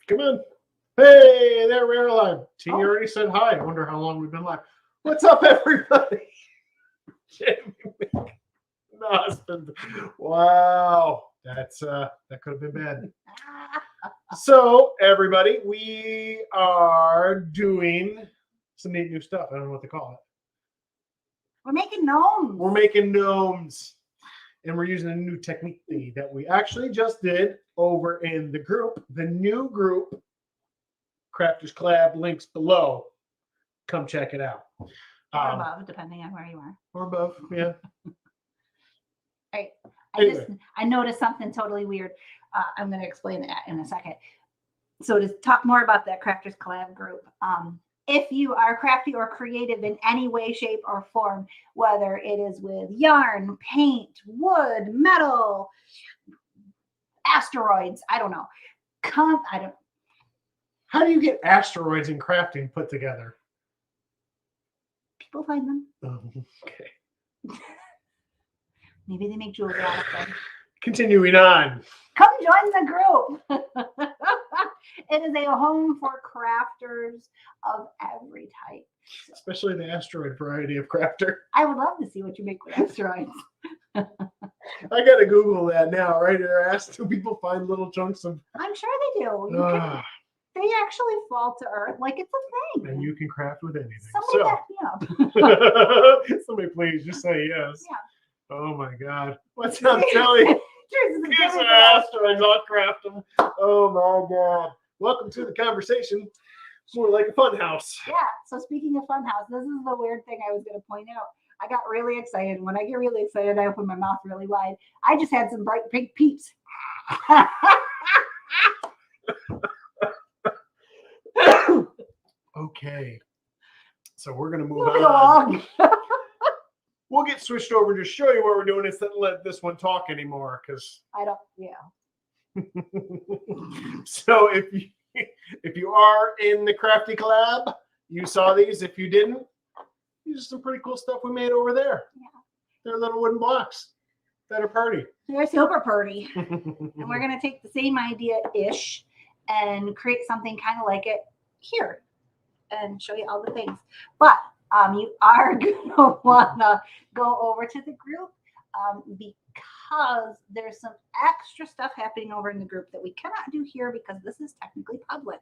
Come on. Hey, there we are live. T already said hi. I wonder how long we've been live. What's up, everybody? Jamie husband. Wow. That could have been bad. So, everybody, we are doing some neat new stuff. I don't know what to call it. We're making gnomes. We're making gnomes. And we're using a new technique that we actually just did over in the group, the new group, Crafters Collab, links below. Come check it out. Or above, depending on where you are. Or above, yeah. I noticed something totally weird. I'm going to explain that in a second. So to talk more about that Crafters Collab group, if you are crafty or creative in any way, shape, or form, whether it is with yarn, paint, wood, metal, asteroids, I don't know. How do you get asteroids in crafting put together? People find them. Oh, okay. Maybe they make jewelry out of them. Continuing on. Come join the group. It is a home for crafters of every type. Especially the asteroid variety of crafter. I would love to see what you make with asteroids. I got to Google that now, right? They're asked, do people find little chunks of... I'm sure they do. They actually fall to Earth like it's a thing. And you can craft with anything. Somebody back me up. Somebody please just say yes. Yeah. Oh my God. What's up, Kelly? Here's an asteroids. I'll craft them. Oh my God. Welcome to the conversation. It's more like a fun house. Yeah. So speaking of fun house, this is the weird thing I was going to point out. I got really excited. When I get really excited, I open my mouth really wide. I just had some bright pink peeps. Okay. So we're going to move on. We'll get switched over to show you what we're doing instead of let this one talk anymore, because So if you are in the Crafty Collab, you saw these. If you didn't, these are some pretty cool stuff we made over there. Yeah. They're little wooden blocks that are pretty. They're super pretty. And we're going to take the same idea-ish and create something kind of like it here and show you all the things. But you are going to want to go over to the group because there's some extra stuff happening over in the group that we cannot do here because this is technically public.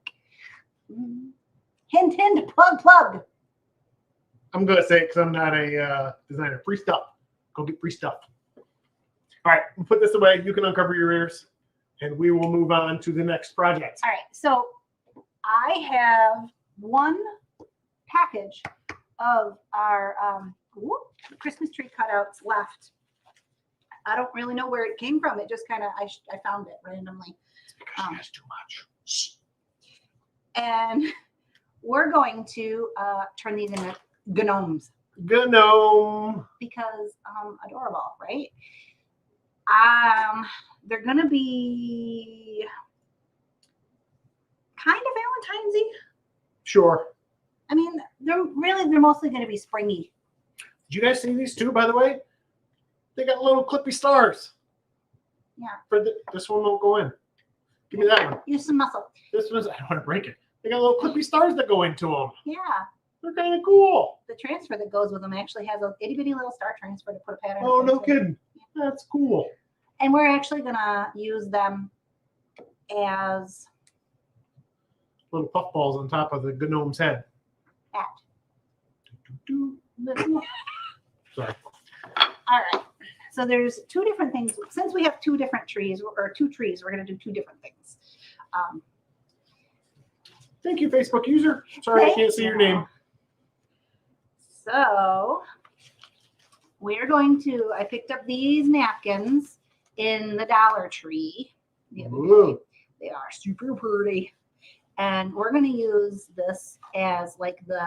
Hint, hint, plug, plug. I'm going to say it because I'm not a designer. Free stuff. Go get free stuff. All right, we'll put this away. You can uncover your ears, and we will move on to the next project. All right, so I have one package of our Christmas tree cutouts left. I don't really know where it came from. It just kind of, I found it randomly. It's because she has too much. And we're going to turn these into gnomes. Gnome. Because adorable, right? They're going to be kind of Valentine's-y. Sure. I mean, they're mostly going to be springy. Did you guys see these two, by the way? They got little clippy stars. Yeah. For this one won't go in. Give me that one. Use some muscle. This one's, I don't want to break it. They got little clippy stars that go into them. Yeah. They're kind of cool. The transfer that goes with them actually has a itty bitty little star transfer to put a pattern. Oh, no kidding. Yeah. That's cool. And we're actually going to use them as little puffballs on top of the gnome's head. hat. Sorry. All right. So there's two different things. Since we have two different trees, or two trees, we're going to do two different things. Thank you, Facebook user. Sorry, I can't see your name. So we're going to, I picked up these napkins in the Dollar Tree. The other day. They are super pretty. And we're going to use this as like the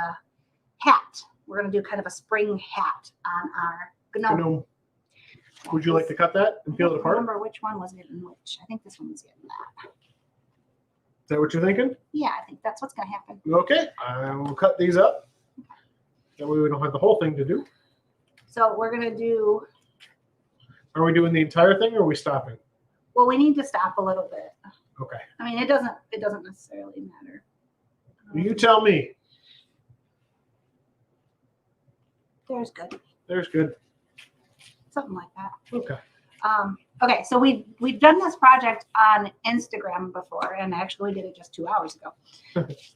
hat. We're going to do kind of a spring hat on our gnome. Would you like to cut that and peel it apart? I don't remember which one was getting which. I think this one was getting that. Is that what you're thinking? Yeah, I think that's what's going to happen. Okay, I will cut these up. That way we don't have the whole thing to do. So we're going to do... Are we doing the entire thing or are we stopping? Well, we need to stop a little bit. Okay. I mean, it doesn't necessarily matter. You tell me. There's good. There's good. Something like that. Okay. Okay, so we've done this project on Instagram before, and actually did it just 2 hours ago.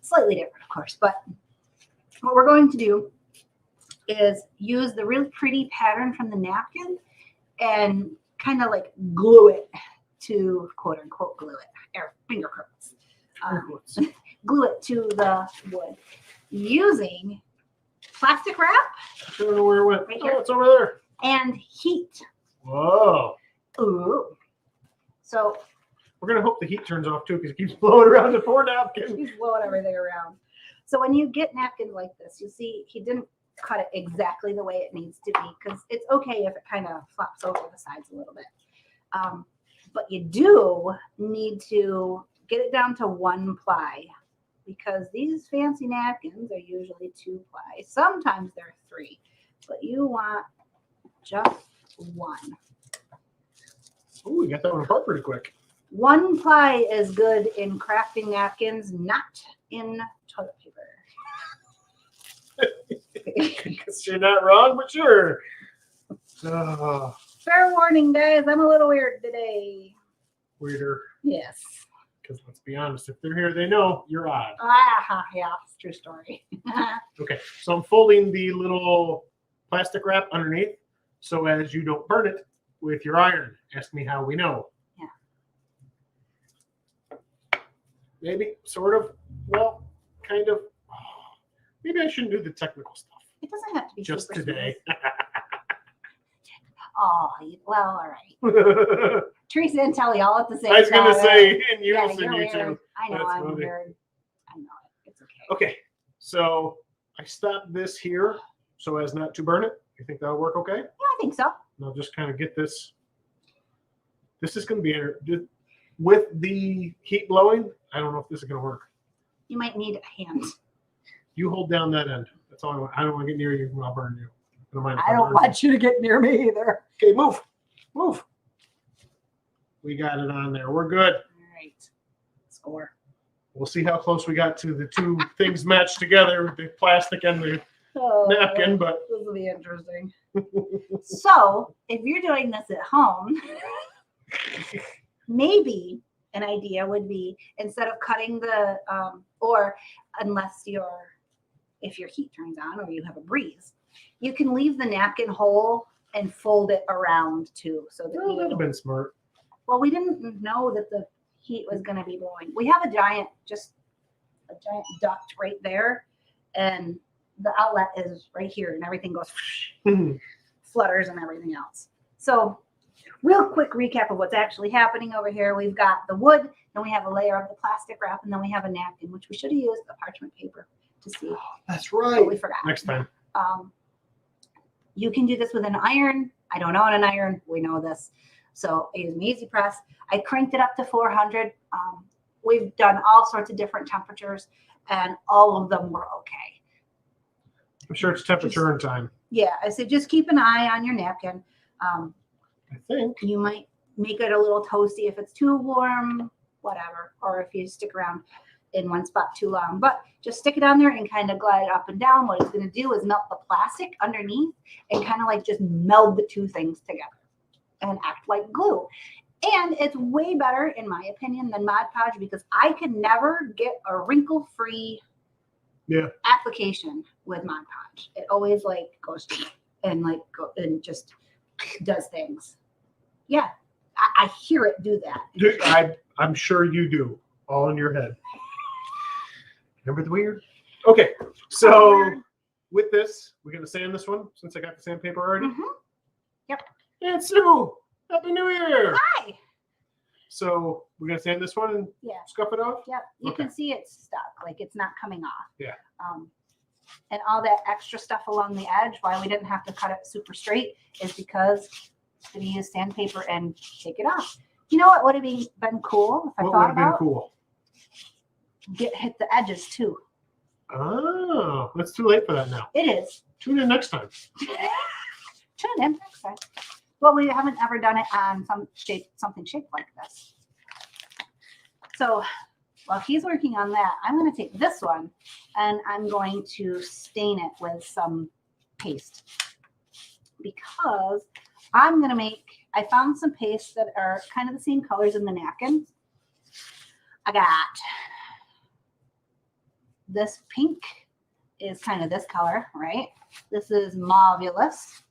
Slightly different, of course, but what we're going to do is use the really pretty pattern from the napkin and kind of like glue it to, quote unquote, glue it, or finger quotes, glue it to the wood using plastic wrap. I don't know where it went. Right Oh, here. it's over there. And heat. Whoa. Ooh. So We're going to hope the heat turns off too because it keeps blowing around the 4 napkin. he's blowing everything around. So when you get napkins like this, you see he didn't cut it exactly the way it needs to be because it's okay if it kind of flops over the sides a little bit. But you do need to get it down to 1 ply because these fancy napkins are usually 2 ply. Sometimes they're 3, but you want just 1. Oh, we got that one apart pretty quick. 1 ply is good in crafting napkins, not in toilet paper. Guess you're not wrong, but sure. Oh, Fair warning, guys, I'm a little weird today. weirder. Yes. Because let's be honest, if they're here, they know you're odd. Yeah, it's a true story. Okay, so I'm folding the little plastic wrap underneath so as you don't burn it with your iron. Ask me how we know. Yeah. Maybe, sort of, well, kind of. Maybe I shouldn't do the technical stuff. It doesn't have to be Just super today. smooth. Oh, well, all right. Teresa and Telly all at the same time. I was going to say, in Yeah, unison, you're you weird. two. I know That's I'm funny. weird. I know it. It's okay. Okay, so I stopped this here so as not to burn it. You think that'll work okay? Yeah, I think so. And I'll just kind of get this. This is going to be, with the heat blowing, I don't know if this is going to work. You might need a hand. You hold down that end. That's all I want. I don't want to get near you. I'll burn you. I don't mind if I don't burn want you to get near me either. you. Okay, move. Move. We got it on there. We're good. All right. Score. We'll see how close we got to the 2 things matched together, the plastic and the Oh, napkin, but this will be interesting. So, if you're doing this at home, maybe an idea would be instead of cutting the, or unless if your heat turns on or you have a breeze, you can leave the napkin whole and fold it around too. So that that would have been smart. well, we didn't know that the heat was going to be blowing. We have a giant duct right there, and the outlet is right here, and everything goes flutters and everything else. So real quick recap of what's actually happening over here. We've got the wood, then we have a layer of the plastic wrap, and then we have a napkin, which we should have used the parchment paper to see. That's But right. we forgot. Next time. You can do this with an iron. I don't own an iron. We know this. So I use an easy press. I cranked it up to 400. We've done all sorts of different temperatures, and all of them were okay. I'm sure it's temperature and time. Yeah, I said just keep an eye on your napkin. I think. You might make it a little toasty if it's too warm, whatever, or if you stick around in one spot too long. But just stick it on there and kind of glide it up and down. What it's going to do is melt the plastic underneath and kind of like just meld the 2 things together and act like glue. And it's way better, in my opinion, than Mod Podge because I can never get a wrinkle-free application with Mod Podge. It always like goes and just does things. Yeah, I hear it do that. I'm sure you do. All in your head. Remember the weird? Okay, so with this, we're going to sand this one since I got the sandpaper already. Mm-hmm. Yep. And Sue, Happy New Year. Hi. So we're going to sand this one and scuff it off? Yep. You Okay. can see it's stuck, like it's not coming off. Yeah. And all that extra stuff along the edge, why we didn't have to cut it super straight, is because we use sandpaper and take it off. You know what would have been cool if I What would thought have been about? cool? Hit the edges too. Oh, it's too late for that now. It is. Tune in next time. Tune in next time. Well, we haven't ever done it on something shaped like this. So while he's working on that, I'm going to take this one and I'm going to stain it with some paste because I'm going to make, I found some pastes that are kind of the same colors in the napkin. I got this pink is kind of this color, right? This is Mauvulous.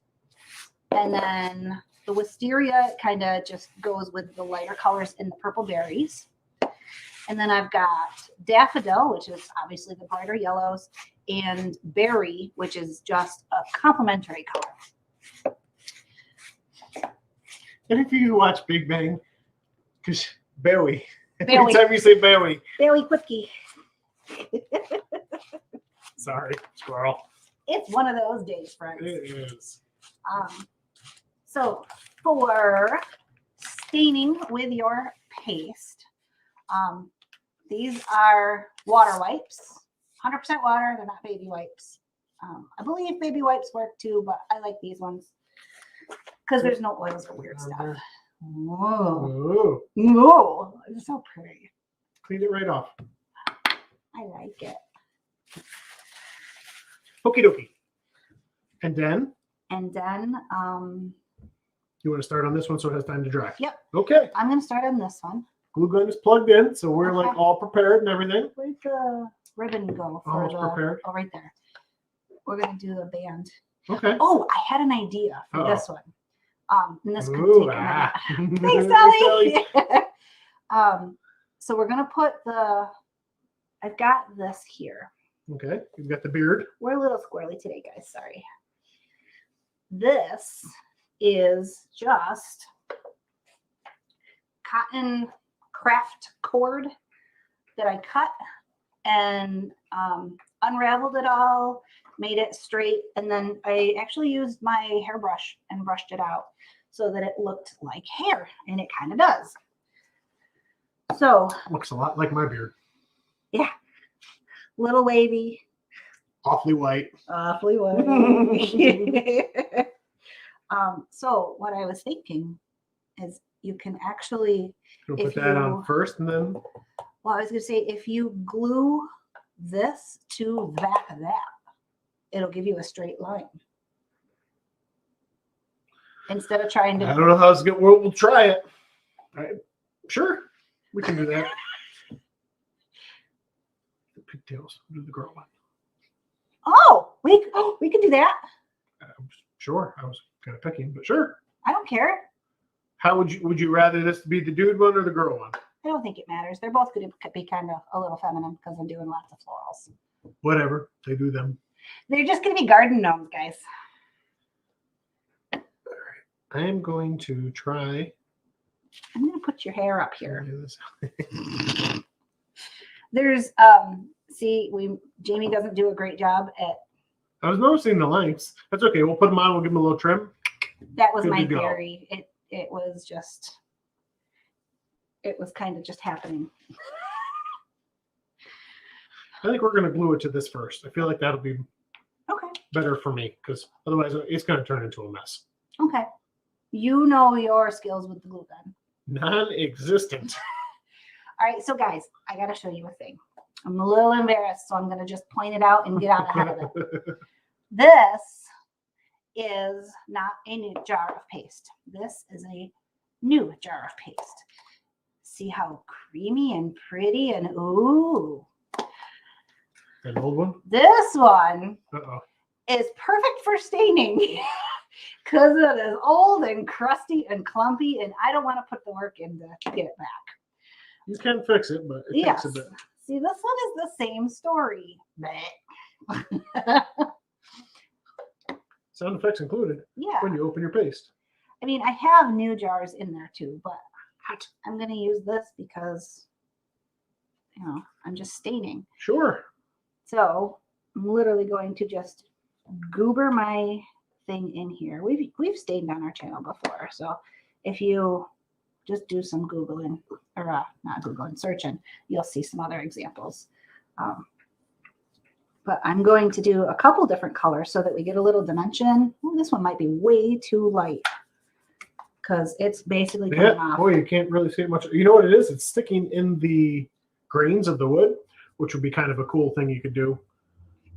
And then the wisteria kind of just goes with the lighter colors in the purple berries. And then I've got daffodil, which is obviously the brighter yellows, and berry, which is just a complementary color. And if you watch Big Bang, because Bowie, every Bowie. time you say Bowie, Berry quickie. sorry, squirrel. It's one of those days, friends. It is. So for staining with your paste, these are water wipes, 100% water. They're not baby wipes. I believe baby wipes work too, but I like these ones because there's no oils or weird stuff. Whoa. Oh, Whoa. It's so pretty. clean it right off. I like it. Okie dokie. And then And then you want to start on this one so it has time to dry. Yep. Okay. I'm going to start on this one. Glue gun is plugged in, so we're like Okay. all prepared and everything. Where'd the ribbon go? For Almost prepared. Oh, right there. We're going to do a band. Okay. Oh, I had an idea for this one. And this could Ooh, take a minute. Thanks, Thanks, Sally. So we're going to put I've got this here. Okay. You've got the beard. We're a little squirrely today, guys. Sorry. This is just cotton craft cord that I cut and unraveled it all, made it straight, and then I actually used my hairbrush and brushed it out so that it looked like hair, and it kind of does. So Looks a lot like my beard. yeah, little wavy, Awfully white. awfully wavy. So what I was thinking is you can actually, You'll if put that you- on first and then well, I was going to say, if you glue this to the back of that, it'll give you a straight line. Instead of trying I to, don't know how it's going. We'll try it. All right. Sure. We can do that. The pigtails. We'll do the girl one. we can do that. Sure. I was kind of picking, but sure. I don't care. How would you rather this be the dude one or the girl one? I don't think it matters. They're both going to be kind of a little feminine because I'm doing lots of florals. Whatever. They do them. They're just going to be garden gnomes, guys. I am going to try. I'm going to put your hair up here. do this. There's, Jamie doesn't do a great job at, I was noticing the lengths. That's okay. We'll put them on. We'll give them a little trim. that was Good my to go. theory. It was kind of just happening. I think we're going to glue it to this first. I feel like that'll be Okay. better for me because otherwise it's going to turn into a mess. Okay. You know your skills with the glue gun. Non-existent. All right. So guys, I got to show you a thing. I'm a little embarrassed, so I'm going to just point it out and get out ahead of it. This is not a new jar of paste. This is a new jar of paste. See how creamy and pretty and ooh. An old one? This one Uh-oh. is perfect for staining because it is old and crusty and clumpy, and I don't want to put the work in to get it back. You can fix it, but it takes a bit. See, this one is the same story. Sound effects included Yeah. when you open your paste. I mean, I have new jars in there too, but I'm going to use this because, I'm just staining. Sure. So I'm literally going to just goober my thing in here. We've stained on our channel before. So if you just do some Googling or not Googling, searching, you'll see some other examples. But I'm going to do a couple different colors so that we get a little dimension. Ooh, this one might be way too light because it's basically Yeah, coming off. boy, you can't really see it much. You know what it is? It's sticking in the grains of the wood, which would be kind of a cool thing you could do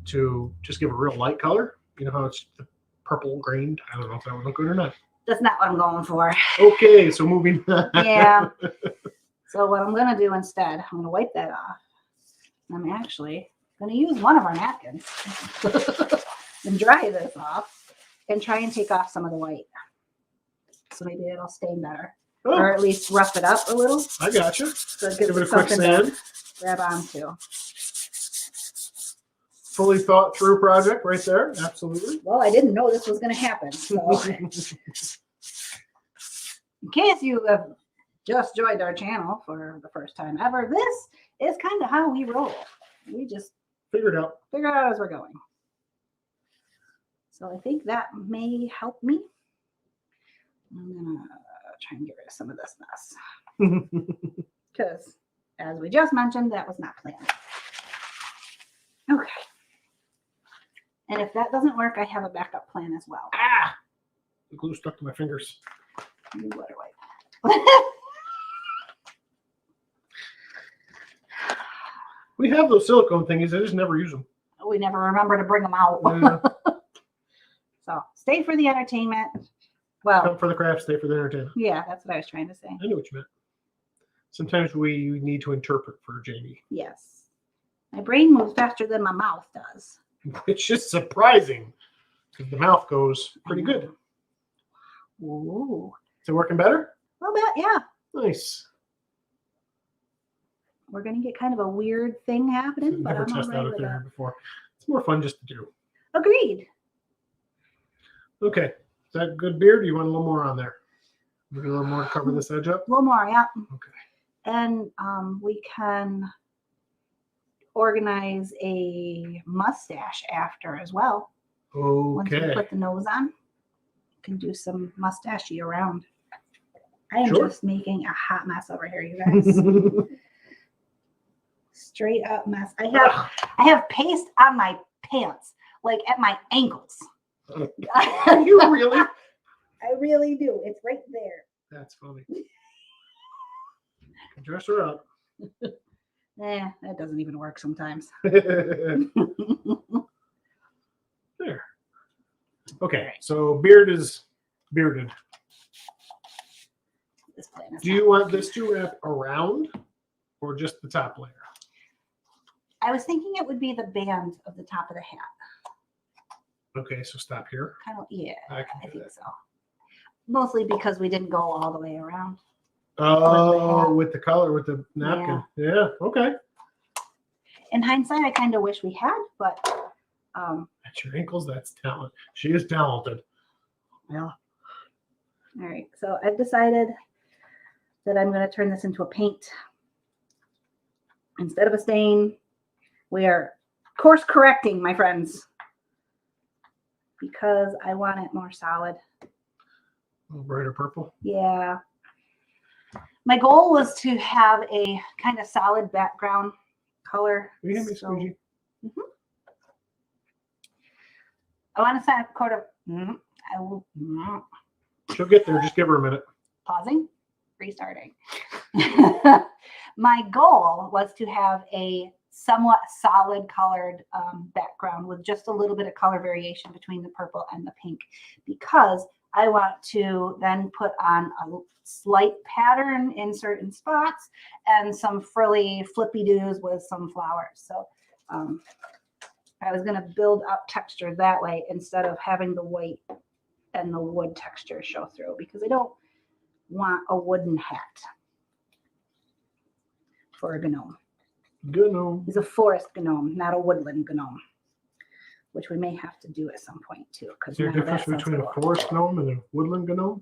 to just give a real light color. You know how it's the purple grained? I don't know if that would look good or not. That's not what I'm going for. Okay, so moving. Yeah. So what I'm going to do instead, I'm going to wipe that off. I'm actually going to use one of our napkins and dry this off and try and take off some of the white. So maybe it'll stain better. Oh, Or at least rough it up a little. I got you. So it Give gives it a it quick something sand. to grab onto. Fully thought through project right there. Absolutely. Well, I didn't know this was going to happen. So in case you have just joined our channel for the first time ever, this is kind of how we roll. We just Figure it out. figure it out as we're going. So I think that may help me. I'm going to try and get rid of some of this mess. Because, as we just mentioned, that was not planned. Okay. And if that doesn't work, I have a backup plan as well. Ah! The glue stuck to my fingers. You water wipe. We have those silicone thingies. I just never use them. We never remember to bring them out. Yeah. So stay for the entertainment. Well, Come for the craft, stay for the entertainment. yeah, that's what I was trying to say. I knew what you meant. Sometimes we need to interpret for Jamie, Yes. My brain moves faster than my mouth does. which is surprising because the mouth goes pretty good. Ooh. Is it working better? A little bit, yeah. Nice. We're going to get kind of a weird thing happening, but Never I'm all tested right out with there it. before. It's more fun just to do. Agreed. Okay. Is that good beard? Do you want a little more on there? Maybe a little more to cover this edge up? A little more, yeah. Okay. And we can organize a mustache after as well. Once we Okay. put the nose on, we can do some mustachey around. I am Sure. just making a hot mess over here, you guys. Straight up mess. I have paste on my pants, like at my ankles. Are you really? I really do. It's right there. That's funny. Dress her up. That doesn't even work sometimes. There. Okay, so beard is bearded. This plan is Do you want this to wrap around or just the top layer? I was thinking it would be the band of the top of the hat. Okay, so stop here. Kind of, yeah, I can I do think that. so. Mostly because we didn't go all the way around. Oh, with the color, with the napkin. Yeah, okay. In hindsight, I kind of wish we had, but At your ankles, that's talent. She is talented. well. All right, so I've decided that I'm going to turn this into a paint. Instead of a stain, we are course correcting, my friends, because I want it more solid. A little brighter purple. Yeah. My goal was to have a kind of solid background color. Will you hand me a So- squeegee? I want to set a coat of. I will. She'll get there. Just give her a minute. Pausing, restarting. My goal was to have a somewhat solid colored background with just a little bit of color variation between the purple and the pink, because I want to then put on a slight pattern in certain spots and some frilly flippy doos with some flowers. So I was going to build up texture that way instead of having the white and the wood texture show through, because I don't want a wooden hat for a gnome. Gnome. He's a forest gnome, not a woodland gnome, which we may have to do at some point too. Is there a difference between a forest gnome and a woodland gnome?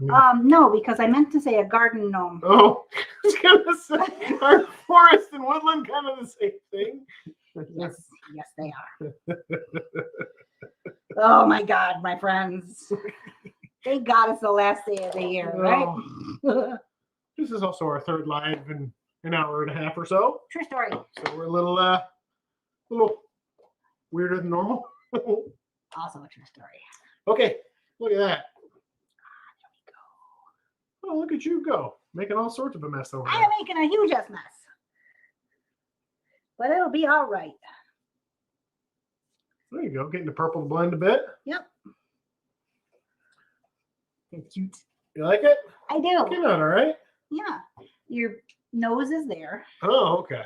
No, because I meant to say a garden gnome. Oh, I was gonna say, are forest and woodland kind of the same thing? Yes, yes, they are. Oh my God, my friends. Thank God it's the last day of the year, right? This is also our third live in an hour and a half or so. True story. So we're a little weirder than normal. Also a true story. Okay, look at that. There we go. Oh, look at you go. Making all sorts of a mess over I there. am making a huge ass mess. But it'll be all right. There you go. Getting the purple to blend a bit. Yep. It's cute. You like it? I do. Came out all right. Yeah. Your nose is there. Oh, okay.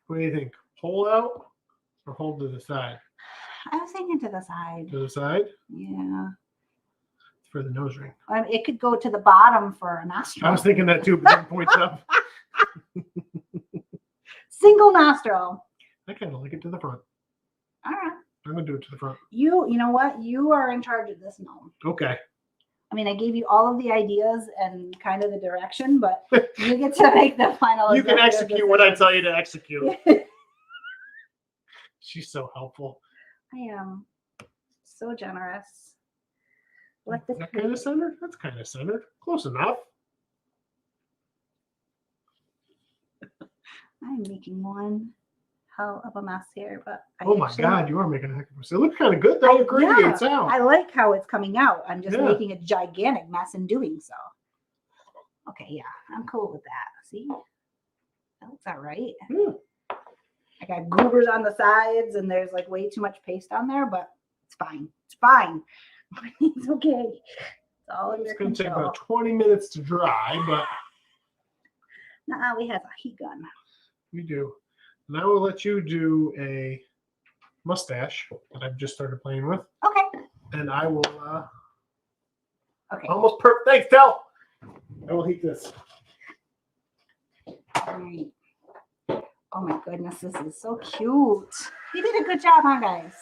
What do you think? Hold out or hold to the side? I was thinking to the side. To the side? Yeah. For the nose ring. It could go to the bottom for a nostril. I was thinking that too, but then points up. Single nostril. I kind of like it to the front. All right. I'm going to do it to the front. You know what? You are in charge of this gnome. Okay. I mean, I gave you all of the ideas and kind of the direction, but you get to make the final. You can executive execute what I decision. tell you to execute. She's so helpful. I am so generous. Is that kind of centered? That's kind of centered. Close enough. I'm making one hell of a mess here, but Oh my God, you are making a heck of a mess. It looks kind of good though. It gradiates out. I like how it's coming out. I'm just Yeah. making a gigantic mess in doing so. Okay, yeah, I'm cool with that. See, that looks all right. Yeah. I got goobers on the sides, and there's like way too much paste on there, but it's fine. It's fine. It's okay. It's all under It's going to take control. about 20 minutes to dry, but Nah, we have a heat gun. we do. And I will let you do a mustache that I've just started playing with. Okay. And I will Okay. almost perfect. Thanks, Del. I will heat this. All right. Oh my goodness, this is so cute. You did a good job, huh, guys?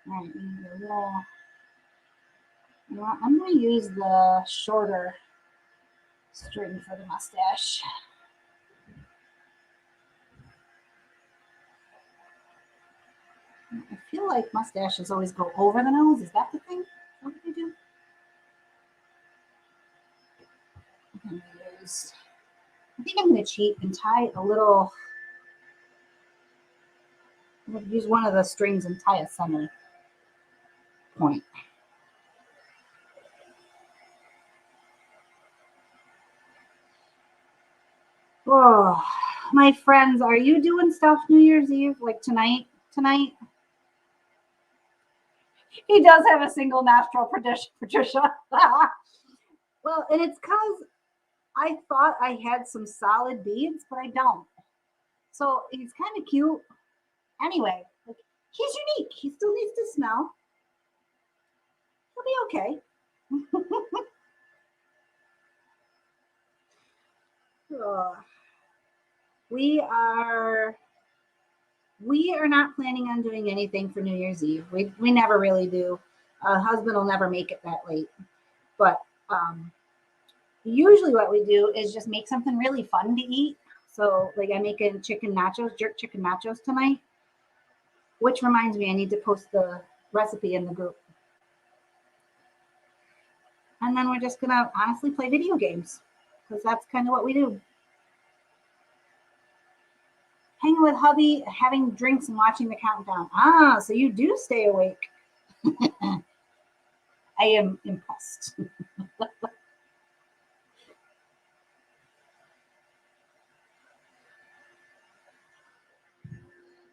All right, we need a little. You know what? I'm going to use the shorter string for the mustache. I feel like mustaches always go over the nose. Is that the thing? Is that what they do? I think I'm going to cheat and tie a little. I'm going to use one of the strings and tie a center point. Oh, my friends, are you doing stuff New Year's Eve like tonight? Tonight? He does have a single nostril, Patricia. Well, and it's because I thought I had some solid beads, but I don't. So he's kind of cute. Anyway, like, he's unique. He still needs to smell. He'll be okay. Oh. We are not planning on doing anything for New Year's Eve. We never really do. Husband will never make it that late. But usually what we do is just make something really fun to eat. So like I'm making chicken nachos, jerk chicken nachos tonight, which reminds me I need to post the recipe in the group. And then we're just gonna honestly play video games because that's kind of what we do. Hanging with hubby, having drinks and watching the countdown. Ah, so you do stay awake. I am impressed.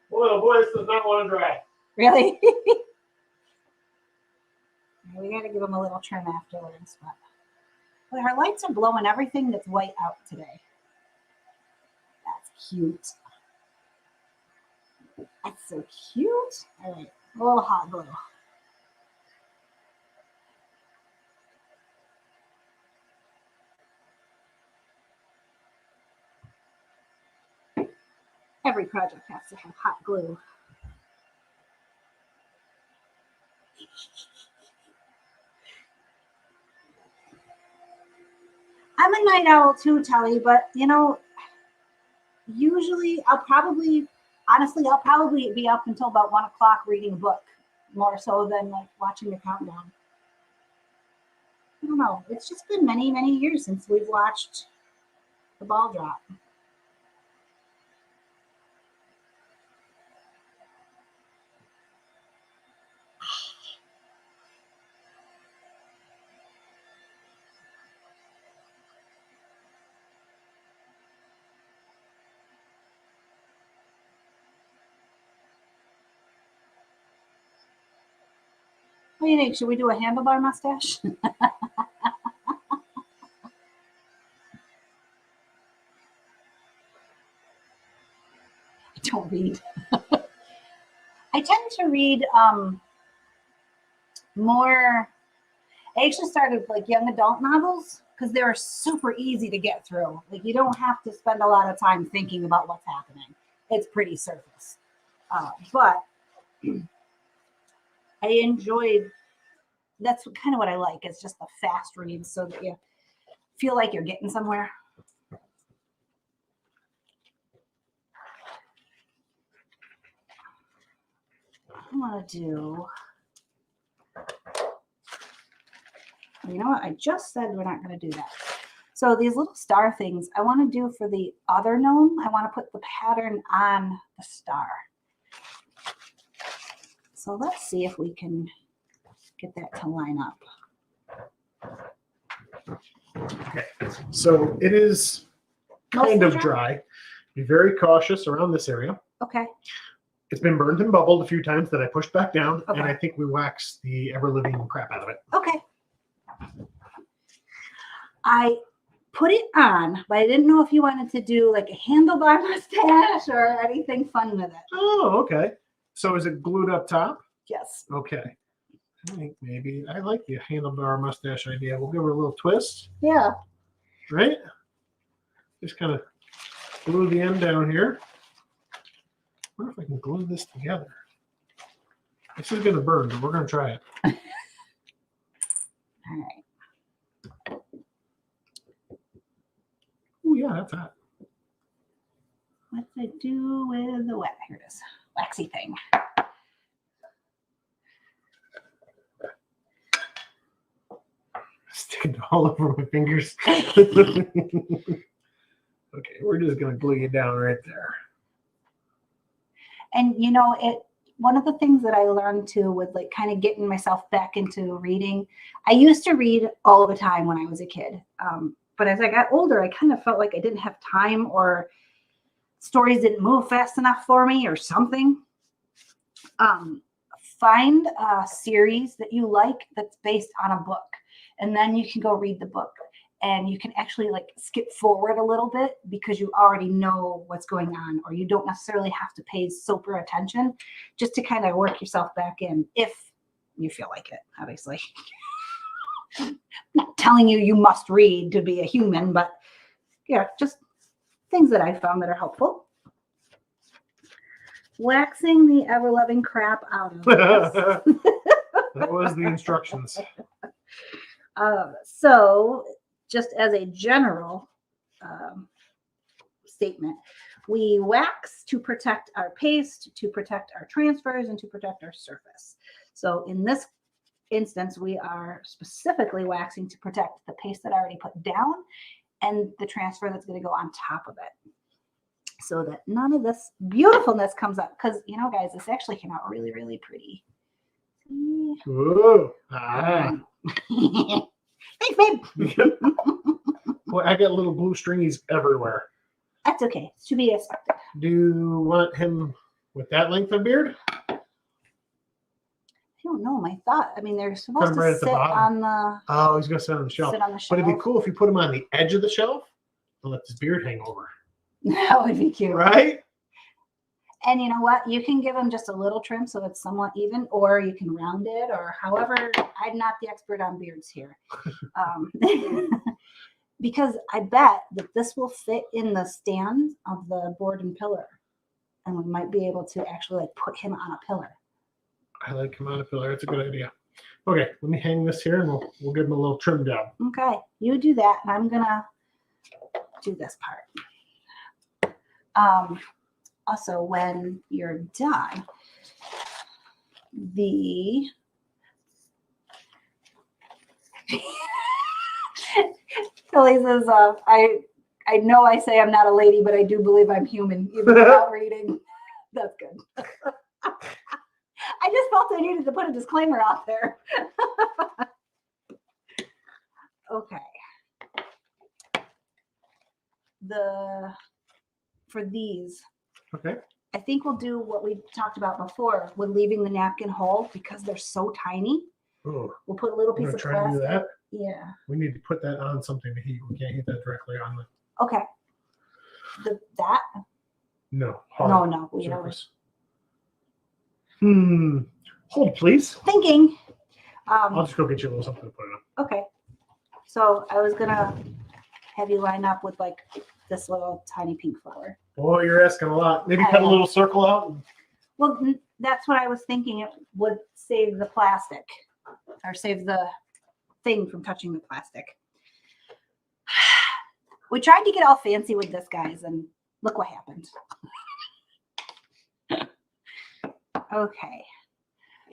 Boy, the voice does not want to dry. Really? We got to give them a little trim afterwards. But our lights are blowing everything that's white out today. That's cute. That's so cute. All right, a little hot glue. Every project has to have hot glue. I'm a night owl too, Telly, but you know, usually honestly, I'll probably be up until about 1 o'clock reading a book, more so than like watching the countdown. I don't know. It's just been many, many years since we've watched the ball drop. What do you think? Should we do a handlebar mustache? I don't read. I tend to read more. I actually started with like young adult novels because they're super easy to get through. Like you don't have to spend a lot of time thinking about what's happening. It's pretty surface. But I enjoyed. That's kind of what I like. It's just the fast reads so that you feel like you're getting somewhere. I want to do. You know what? I just said we're not going to do that. So these little star things I want to do for the other gnome. I want to put the pattern on the star. So let's see if we can get that to line up. Okay, so it is kind of dry. Be very cautious around this area. Okay. It's been burned and bubbled a few times that I pushed back down, Okay. and I think we waxed the ever-living crap out of it. Okay. I put it on, but I didn't know if you wanted to do like a handlebar mustache or anything fun with it. Oh, okay. So is it glued up top? Yes. Okay. I think maybe I like the handlebar mustache idea. We'll give her a little twist, Yeah. right? Just kind of glue the end down here. I wonder if I can glue this together. This is going to burn, but we're going to try it. All right. Oh, yeah, that's hot. What did I do with the wax? Here it is. Waxy thing. Sticking all over my fingers. Okay, we're just going to glue you down right there. And you know, one of the things that I learned too with like kind of getting myself back into reading, I used to read all the time when I was a kid. But as I got older, I kind of felt like I didn't have time or stories didn't move fast enough for me or something. Find a series that you like that's based on a book, and then you can go read the book. And you can actually like skip forward a little bit because you already know what's going on, or you don't necessarily have to pay super attention, just to kind of work yourself back in if you feel like it, obviously. I'm not telling you must read to be a human, but yeah, just things that I found that are helpful. Waxing the ever-loving crap out of this. That was the instructions. So just as a general statement, we wax to protect our paste, to protect our transfers, and to protect our surface. So in this instance, we are specifically waxing to protect the paste that I already put down and the transfer that's going to go on top of it, so that none of this beautifulness comes up. Because, you know, guys, this actually came out really, really pretty. See? Ooh. Ah. Thanks, babe. Boy, I got little blue stringies everywhere. That's okay. It's to be expected. Do you want him with that length of beard? I don't know. My thought. I mean, they're supposed right to at the sit bottom. on the. Oh, he's gonna sit on the shelf. Sit on the shelf. But it'd be cool if you put him on the edge of the shelf and let his beard hang over. That would be cute, right? And you know what? You can give him just a little trim so it's somewhat even, or you can round it, or however. I'm not the expert on beards here, because I bet that this will fit in the stand of the board and pillar, and we might be able to actually like put him on a pillar. I like him on a pillar. It's a good idea. Okay, let me hang this here, and we'll give him a little trim job. Okay, you do that, and I'm gonna do this part. Also, when you're done, Billy says, I know I say I'm not a lady, but I do believe I'm human, even without reading. That's good. I just felt I needed to put a disclaimer out there. Okay. For these, Okay. I think we'll do what we talked about before with leaving the napkin whole because they're so tiny. Oh, We'll put a little you piece want of to try to do plastic. that? Yeah. We need to put that on something to heat. We can't heat that directly on the. Okay. That? No. No. We don't. Surface. Hold, please. Thinking. I'll just go get you a little something to put it on. Okay. So I was gonna have you line up with like this little tiny pink flower. Boy, you're asking a lot. Maybe cut a little circle out. Well, that's what I was thinking. It would save the plastic or save the thing from touching the plastic. We tried to get all fancy with this, guys, and look what happened. Okay.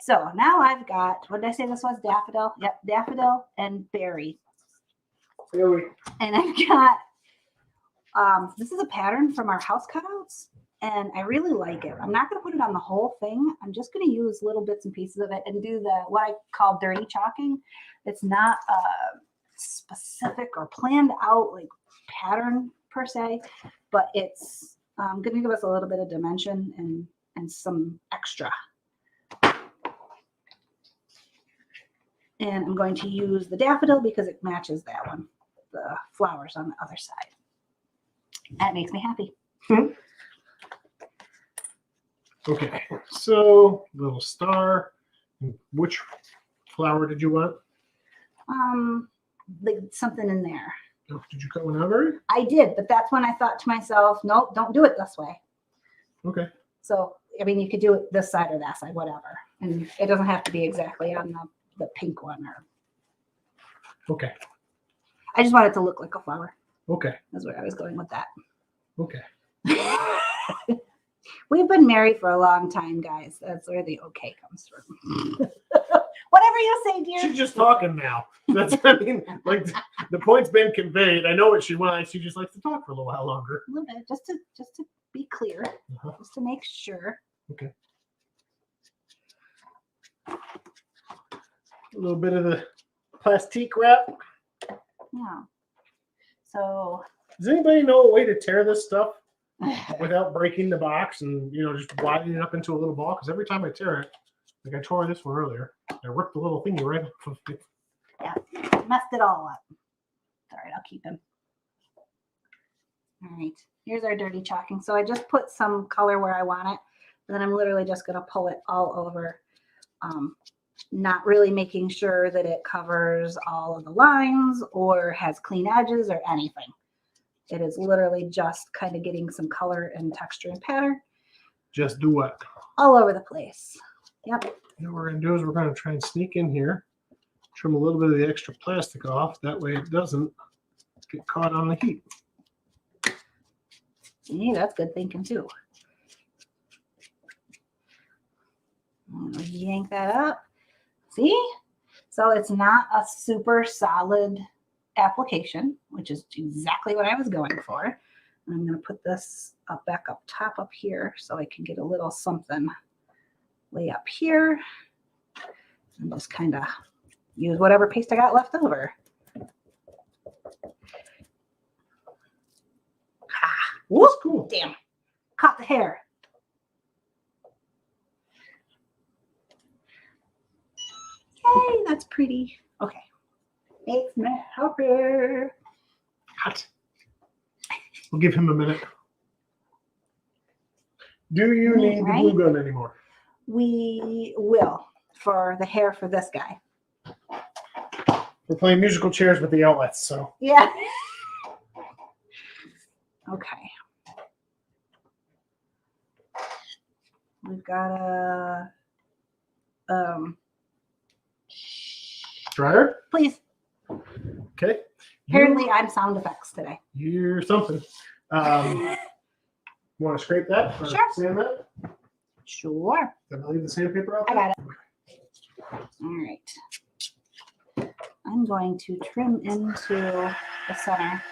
So now I've got, what did I say this was? Daffodil? Yep, daffodil and berry. Berry. And I've got, this is a pattern from our house cutouts, and I really like it. I'm not going to put it on the whole thing. I'm just going to use little bits and pieces of it and do what I call dirty chalking. It's not a specific or planned out like pattern per se, but it's going to give us a little bit of dimension and some extra. And I'm going to use the daffodil because it matches that one, the flowers on the other side. That makes me happy. Okay, so little star. Which flower did you want? Like something in there. Oh, did you cut one out already? I did, but that's when I thought to myself, nope, don't do it this way. Okay. So, I mean, you could do it this side or that side, whatever. And it doesn't have to be exactly on the pink one. Okay. I just want it to look like a flower. Okay. That's where I was going with that. Okay. We've been married for a long time, guys. That's where the okay comes from. Whatever you say, dear. She's just talking now. That's, I mean, like the point's been conveyed. I know what she wants. She just likes to talk for a little while longer. A little bit, just to be clear, just to make sure. Okay. A little bit of the plastique wrap. Yeah. So. Does anybody know a way to tear this stuff without breaking the box and just widening it up into a little ball? Because every time I tear it, like I tore this one earlier, I ripped the little thingy right off of it. Yeah, messed it all up. All right, I'll keep him. All right, here's our dirty chalking. So I just put some color where I want it. Then I'm literally just going to pull it all over, not really making sure that it covers all of the lines or has clean edges or anything. It is literally just kind of getting some color and texture and pattern. Just do what? All over the place. Yep. What we're going to do is we're going to try and sneak in here, trim a little bit of the extra plastic off. That way it doesn't get caught on the heat. See, that's good thinking too. Yank that up. See? So it's not a super solid application, which is exactly what I was going for. And I'm going to put this back up top up here so I can get a little something way up here and just kind of use whatever paste I got left over. Whoop, cool. Damn. Caught the hair. Hey, that's pretty. Okay. Makes me happy. Hot. We'll give him a minute. Do you need the glue gun anymore? We will for the hair for this guy. We're playing musical chairs with the outlets, so. Yeah. Okay. We've got a Dryer? please. Okay. Apparently I'm sound effects today. You're something. Want to scrape that? Or Sure. sand that? Sure. Did I leave the sandpaper out I there? got it. All right. I'm going to trim into the center.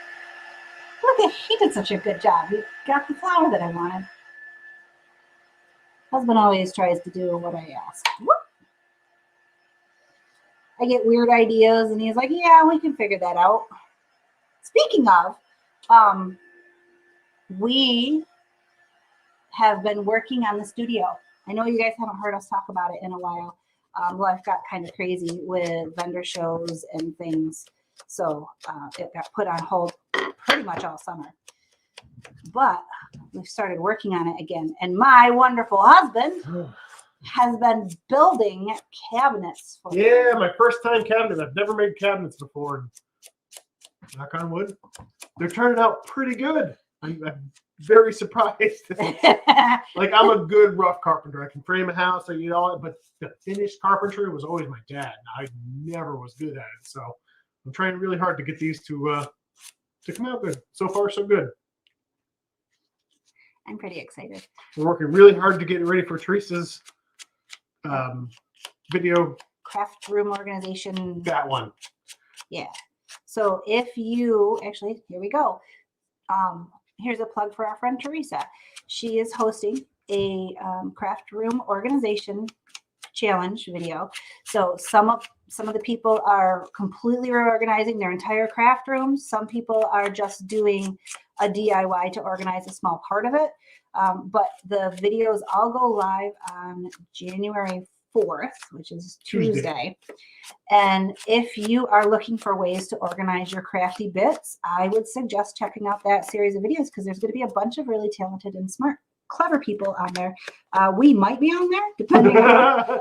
Look, he did such a good job. He got the flower that I wanted. Husband always tries to do what I ask. Whoop. I get weird ideas, and he's like, yeah, we can figure that out. Speaking of, we have been working on the studio. I know you guys haven't heard us talk about it in a while. Life got kind of crazy with vendor shows and things. So it got put on hold pretty much all summer. But we've started working on it again. And my wonderful husband has been building cabinets for me. Yeah, my first time cabinet. I've never made cabinets before. Knock on wood. They're turning out pretty good. I'm very surprised. Like, I'm a good rough carpenter. I can frame a house, I all, but the finished carpentry was always my dad. I never was good at it. So I'm trying really hard to get these to come out good. So far, so good. I'm pretty excited. We're working really hard to get it ready for Teresa's video. Craft room organization. That one. Yeah. So if you actually, here we go. Here's a plug for our friend Teresa. She is hosting a craft room organization challenge video. So some of the people are completely reorganizing their entire craft room. Some people are just doing a DIY to organize a small part of it. But the videos all go live on January 4th, which is Tuesday. And if you are looking for ways to organize your crafty bits, I would suggest checking out that series of videos because there's going to be a bunch of really talented and smart, clever people on there. We might be on there, depending on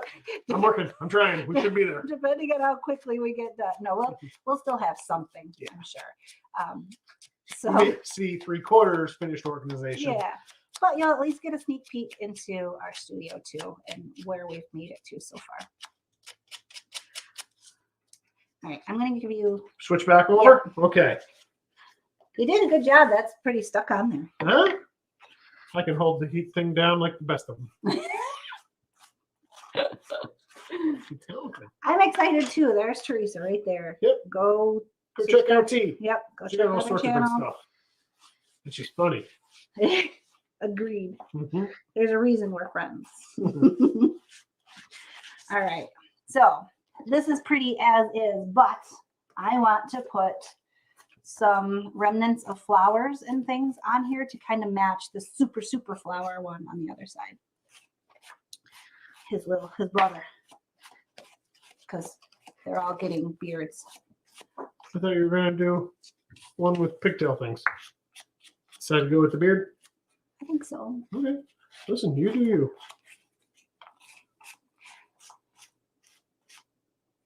I'm working. I'm trying. We should be there. depending on how quickly we get done. No, we'll still have something, yeah. I'm sure. So We see 3/4 finished organization. yeah. But you'll at least get a sneak peek into our studio too and where we've made it to so far. All right, I'm going to give you. Switch back over? Yeah. Okay. You did a good job. That's pretty stuck on there. Huh? I can hold the heat thing down like the best of them. I'm excited too. There's Teresa right there. Yep. Go check out T. Yep. Go she check got all out her sorts of good channel. stuff. And she's funny. Agreed. Mm-hmm. There's a reason we're friends. All right. So this is pretty as is, but I want to put some remnants of flowers and things on here to kind of match the super flower one on the other side. His brother. Because they're all getting beards. I thought you were going to do one with pigtail things. Decided to go with the beard? I think so. Okay. Listen, you do you.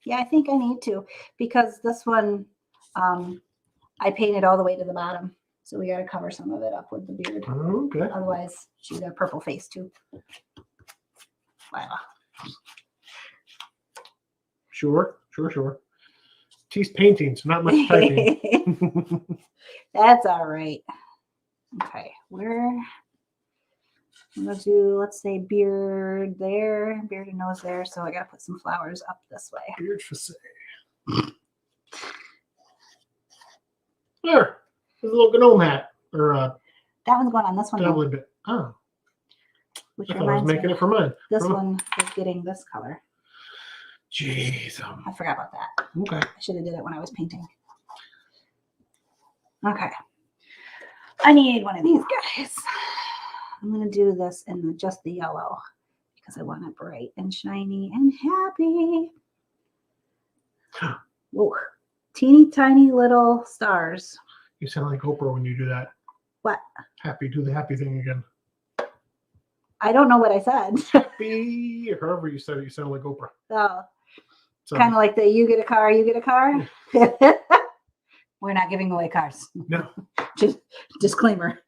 Yeah, I think I need to because this one I painted all the way to the bottom. So we got to cover some of it up with the beard. Okay. Otherwise, she's got a purple face too. Wow. Sure. T's painting, so not much typing. That's all right. Okay, I'm gonna do, let's say, beard there, beard and nose there. So I gotta put some flowers up this way. Beard facade. There. There's a little gnome hat. Or that one's going on this one. doubly bit. Oh. Which I thought I was reminds making me, it for mine. this one is getting this color. Jeez. I forgot about that. Okay. I should have did it when I was painting. Okay. I need one of these guys. I'm going to do this in just the yellow because I want it bright and shiny and happy. Whoa. Teeny tiny little stars. You sound like Oprah when you do that. What? Happy. Do the happy thing again. I don't know what I said. Happy. Or however you said it, you sound like Oprah. Oh, So, kind of like the you get a car, you get a car. We're not giving away cars. no. Just disclaimer.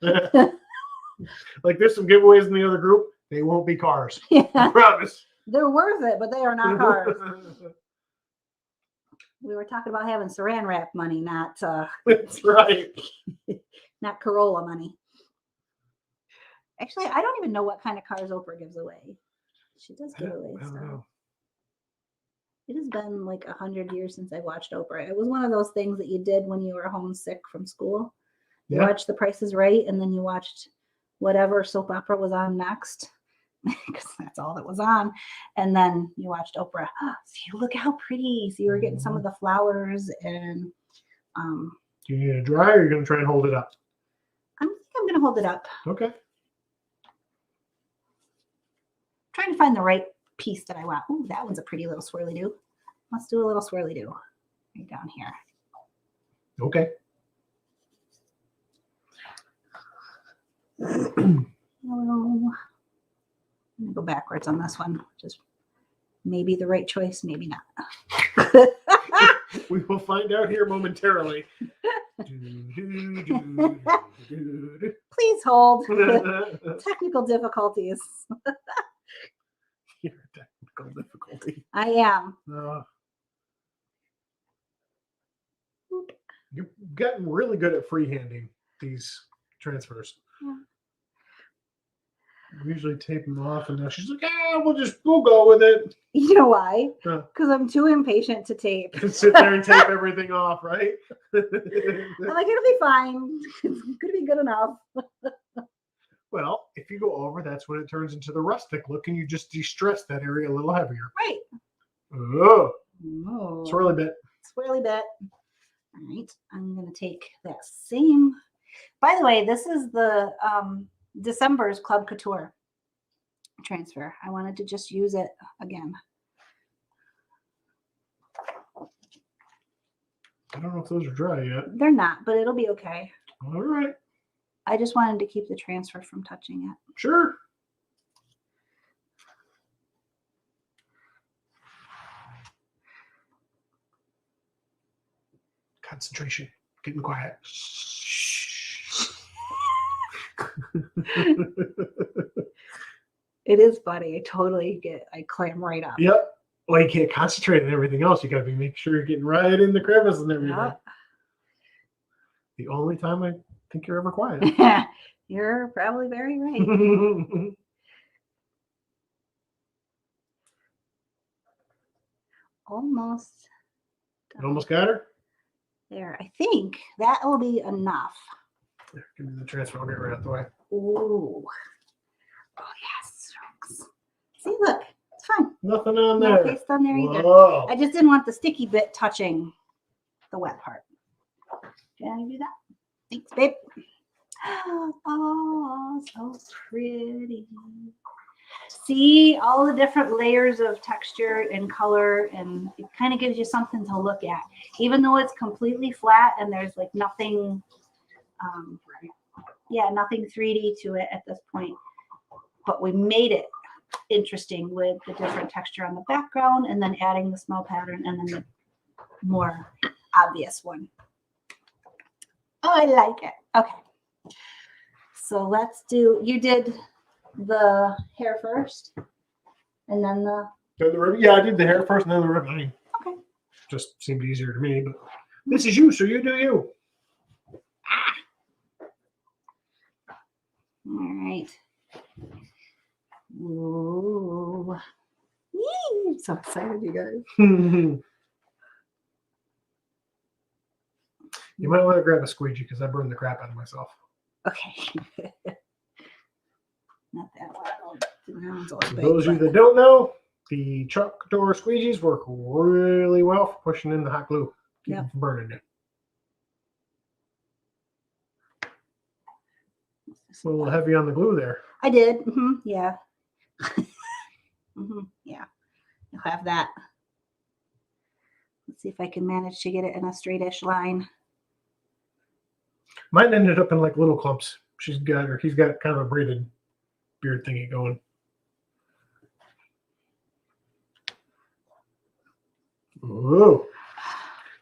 Like there's some giveaways in the other group. They won't be cars. I Yeah. promise. They're worth it, but they are not cars. We were talking about having saran wrap money, not That's right. not Corolla money. Actually, I don't even know what kind of cars Oprah gives away. She does give away I don't stuff. know. It has been like 100 years since I watched Oprah. It was one of those things that you did when you were homesick from school. You Yeah. watched The Price is Right, and then you watched whatever soap opera was on next, because that's all that was on. And then you watched Oprah. Oh, see, look how pretty. So you were getting some of the flowers, and Do you need it dry, or are you going to try and hold it up? I think I'm going to hold it up. Okay. Trying to find the right piece that I want. Ooh, that one's a pretty little swirly-do. Let's do a little swirly-do right down here. Okay. I'm gonna go backwards on this one, which is maybe the right choice, maybe not. We will find out here momentarily. Please hold. Technical difficulties. Here, technical difficulty. I am. You've gotten really good at freehanding these transfers. Yeah. We usually tape them off, and now she's like, we'll go with it. You know why? Huh. Because I'm too impatient to tape. Sit there and tape everything off, right? I'm like, it'll be fine. It's gonna be good enough. Well, if you go over, that's when it turns into the rustic look, and you just de-stress that area a little heavier. Right. Oh, Oh. swirly bit. Swirly bit. All right. I'm gonna take that same. By the way, this is the December's Club Couture transfer. I wanted to just use it again. I don't know if those are dry yet. They're not, but it'll be okay. All right. I just wanted to keep the transfer from touching it. Sure. Concentration. Getting quiet. It is funny. I clam right up. Yep. Well, you can't concentrate on everything else. You got to make sure you're getting right in the crevice and everything. Yep. The only time I think you're ever quiet. You're probably very right. Almost. You almost got her? There. I think that will be enough. There, give me the transfer. I'll get right out the way. Ooh. Oh, yes. See, look. It's fine. Nothing on No there. paste on there either. Whoa. I just didn't want the sticky bit touching the wet part. Can I do that? Thanks, babe. Oh, so pretty. See all the different layers of texture and color, and it kind of gives you something to look at. Even though it's completely flat and there's like nothing, nothing 3D to it at this point. But we made it interesting with the different texture on the background and then adding the small pattern and then the more obvious one. Oh, I like it. Okay. So let's do, you did the hair first and then Then the ribbon. Yeah, I did the hair first and then the ribbon. Okay. Just seemed easier to me, but this is you, so you do you. All right. Ooh. Yee, I'm so excited, you guys. You might want to grab a squeegee because I burned the crap out of myself. Okay. Not that one. That one's all For big, those of you but- that don't know, the chalk Couture squeegees work really well for pushing in the hot glue. Keep Yep. them from burning it. It's a little heavy on the glue there. I did. Yeah. Yeah. You'll have that. Let's see if I can manage to get it in a straightish line. Mine ended up in like little clumps. He's got kind of a braided beard thingy going. Whoa.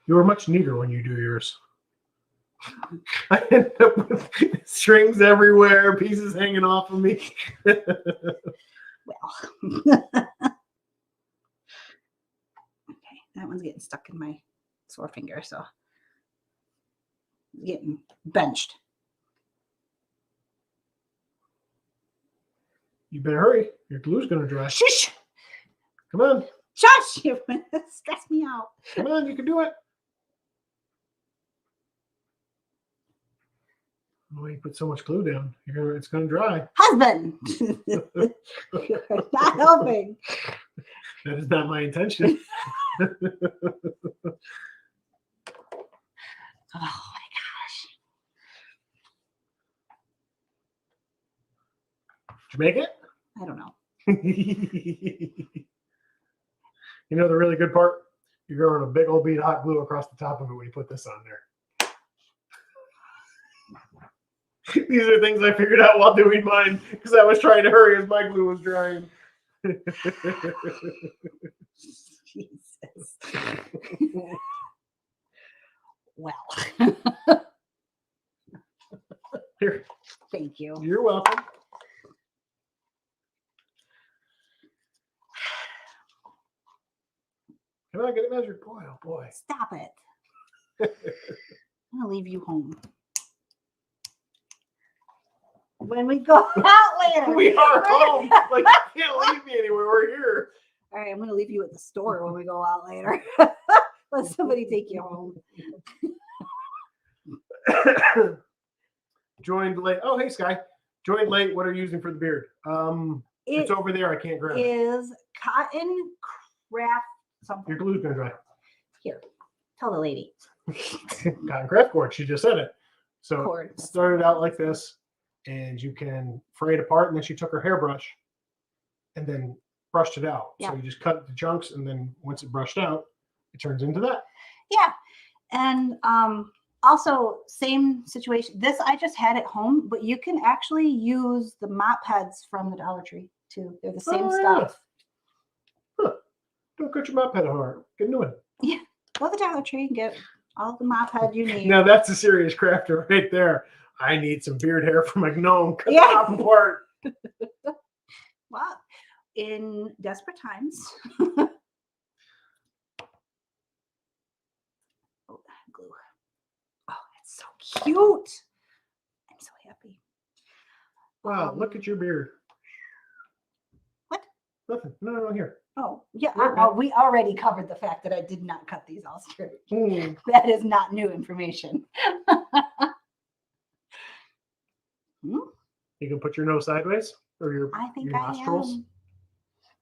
You were much neater when you do yours. I end up with strings everywhere, pieces hanging off of me. Well. Okay, that one's getting stuck in my sore finger, so it's getting benched. You better hurry. Your glue's going to dry. Shush! Come on. Shush! You're gonna stress me out. Come on. You can do it. Oh, you put so much glue down. It's going to dry. Husband! You're not helping. That is not my intention. Oh my gosh. Did you make it? I don't know. You know the really good part? You're throwing a big old bead of hot glue across the top of it when you put this on there. These are things I figured out while doing mine because I was trying to hurry as my glue was drying. Jesus. Well, Here, thank you. you're welcome. Can I get it measured? Boy, oh boy. Stop it. I'm gonna leave you home. When we go out later. We are home. Like, you can't leave me anywhere. We're here. All right, I'm gonna leave you at the store when we go out later. Let somebody take you home. Joined late. Oh, hey, Sky. Joined late. What are you using for the beard? It's over there. I can't grab it. Is cotton craft something. Your glue's gonna dry. Here, tell the lady. Cotton craft cord. She just said it. So Cord. it started out like this, and you can fray it apart. And then she took her hairbrush and then brushed it out. Yeah. So you just cut the chunks, and then once it brushed out, it turns into that. Yeah, and also same situation. This I just had at home, but you can actually use the mop heads from the Dollar Tree too. They're the same stuff. Huh. Don't cut your mop head apart. Get a new one. Yeah, go to the Dollar Tree and get all the mop head you need. Now that's a serious crafter right there. I need some beard hair for my gnome. Cut Yeah. the mop apart. Well, in desperate times. Oh, glue. Oh, it's so cute. I'm so happy. Wow, look at your beard. What? Nothing. No, here. Oh, yeah. Okay. We already covered the fact that I did not cut these all straight. Hmm. That is not new information. You can put your nose sideways or your, I think your I nostrils. am.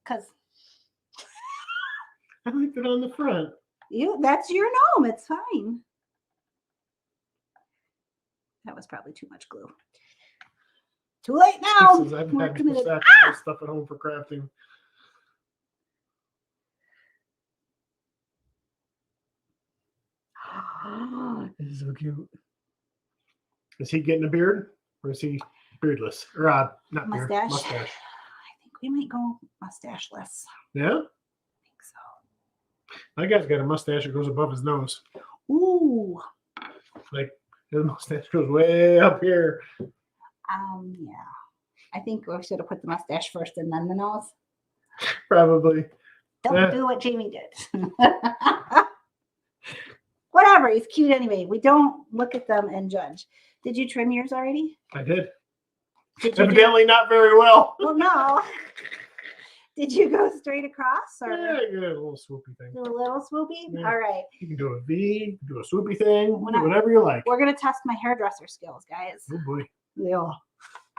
Because I like it on the front. that's your gnome. It's fine. That was probably too much glue. Too late now. Says I've We're had committed. Mustache stuff at home for crafting. This is so cute. Is he getting a beard or is he beardless? Or not beard, Mustache. mustache. I think we might go mustacheless. Yeah? I think so. That guy's got a mustache that goes above his nose. Ooh. Like his mustache goes way up here. Yeah. I think we should have put the mustache first and then the nose. Probably. Don't do what Jamie did. Whatever. He's cute anyway. We don't look at them and judge. Did you trim yours already? I did. Did you Evidently not very well. Well, no. Did you go straight across or Yeah, a little swoopy thing. do a little swoopy? Yeah. All right. You can do a V, you can do a swoopy thing, When do whatever you like. We're going to test my hairdresser skills, guys. Oh boy. Yeah.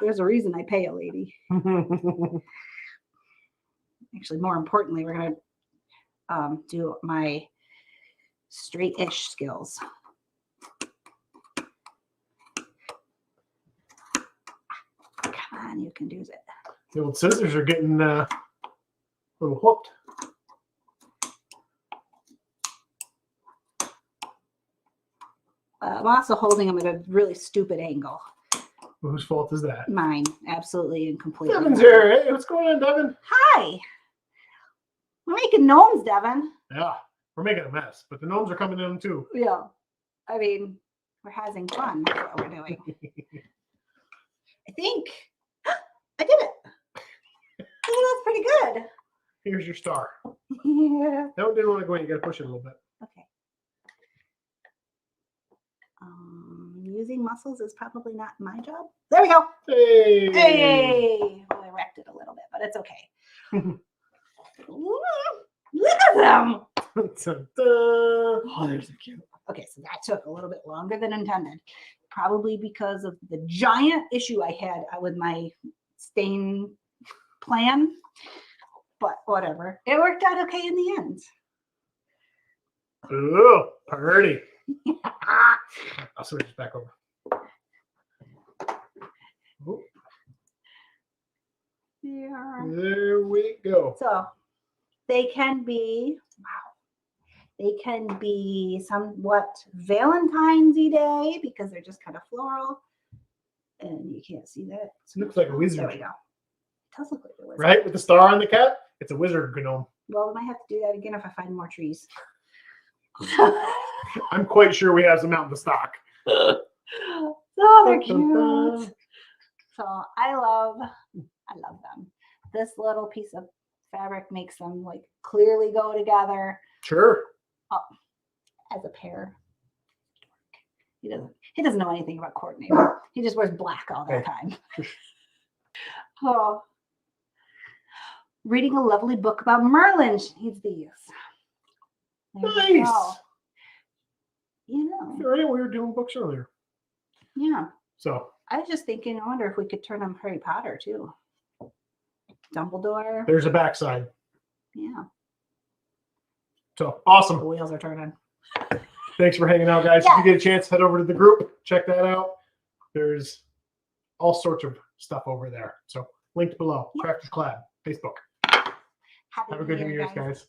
There's a reason I pay a lady. Actually, more importantly, we're going to do my straight-ish skills. Come on, you can do it. The old scissors are getting a little whooped. I'm also holding them at a really stupid angle. Well, whose fault is that? Mine, absolutely and completely. Devin's mine. here. Hey, what's going on, Devin? Hi. We're making gnomes, Devin. Yeah, we're making a mess, but the gnomes are coming in too. Yeah. I mean, we're having fun. That's what we're doing. I think I did it. I think that's pretty good. Here's your star. Yeah. That one didn't want to go in. You got to push it a little bit. Okay. Using muscles is probably not my job. There we go. Hey! Hey. Well, I wrecked it a little bit, but it's okay. Ooh, look at them. Dun-dun. Oh, they're so cute. Okay, so that took a little bit longer than intended. Probably because of the giant issue I had with my stain plan. But whatever. It worked out okay in the end. Ooh, party. I'll switch this back over. Ooh, Yeah. there go. So they can be, they can be somewhat Valentine's-y Day because they're just kind of floral. And you can't see that. It looks like a There wizard, we go. It does look like a wizard. right? With the star on the cap, it's a wizard gnome. Well, we might have to do that again if I find more trees. I'm quite sure we have some out in the stock. Oh, they're Dun, dun, dun. cute. So I love them. This little piece of fabric makes them like clearly go together Sure. as a pair. He doesn't know anything about coordinating. He just wears black all the time. Oh. Reading a lovely book about Merlin. She needs these. There you Nice. go. You know. Right, we were doing books earlier. Yeah. So I was just thinking, I wonder if we could turn them Harry Potter too. Dumbledore. there's a backside. Yeah. So The awesome. wheels are turning. Thanks for hanging out, guys. Yeah. If you get a chance, head over to the group. Check that out. There's all sorts of stuff over there. So linked below. Yeah. Crafters Collab, Facebook. Happy Have a good New New Year, Year's, guys.